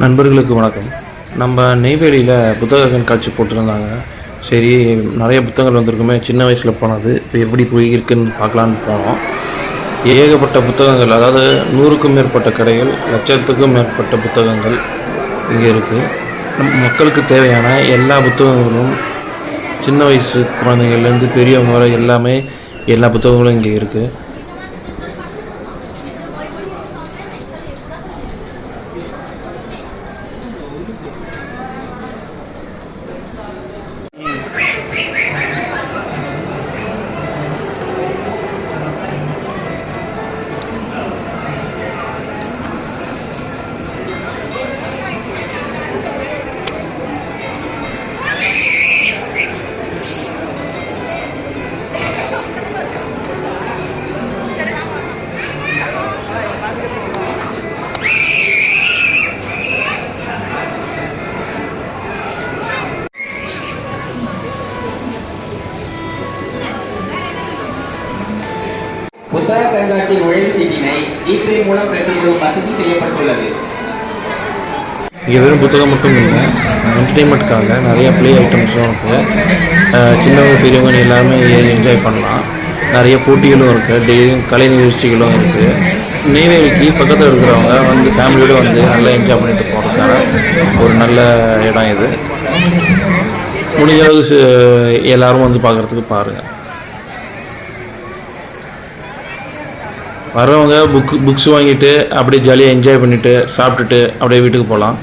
நண்பர்களுக்கு வணக்கம். நம்ம நெய்வேலியில் புத்தக கண்காட்சி போட்டிருந்தாங்க. சரி, நிறைய புத்தகங்கள் வந்திருக்குமே, சின்ன வயசில் போனது இப்போ எப்படி போயிருக்குன்னு பார்க்கலான்னு போனோம். ஏகப்பட்ட புத்தகங்கள், அதாவது 100க்கும் மேற்பட்ட கடைகள், லட்சத்துக்கும் மேற்பட்ட புத்தகங்கள் இங்கே இருக்குது. மக்களுக்கு தேவையான எல்லா புத்தகங்களும், சின்ன வயசு குழந்தைங்கள்லேருந்து பெரியவங்க வரை எல்லாமே, எல்லா புத்தகங்களும் இங்கே இருக்குது. புத்தக கண்காட்சி நுழைவு சீட்டினை ஜிபே மூலம் பெற்றுக்கொள்ளும் வசதி செய்யப்பட்டுள்ளது. இங்கே வெறும் புத்தகம் மட்டும் இல்லை, என்டர்டெயின்மெண்ட்டுக்காக நிறைய ப்ளே ஐட்டம்ஸும் இருக்குது. சின்னவங்க பெரியவங்க எல்லாருமே ஏறி என்ஜாய் பண்ணலாம். நிறைய போட்டிகளும் இருக்குது, டெய்லியும் கலை நிகழ்ச்சிகளும் இருக்குது. நெய்வேலிக்கு பக்கத்தில் இருக்கிறவங்க வந்து ஃபேமிலியோடு வந்து நல்லா என்ஜாய் பண்ணிட்டு போகிறதுக்கான ஒரு நல்ல இடம் இது. முடிஞ்ச அளவுக்கு எல்லோரும் வந்து பார்க்குறதுக்கு பாருங்கள். வரவங்க புக்ஸ் வாங்கிட்டு அப்படியே ஜாலியாக என்ஜாய் பண்ணிவிட்டு சாப்பிட்டுட்டு அப்படியே வீட்டுக்கு போகலாம்.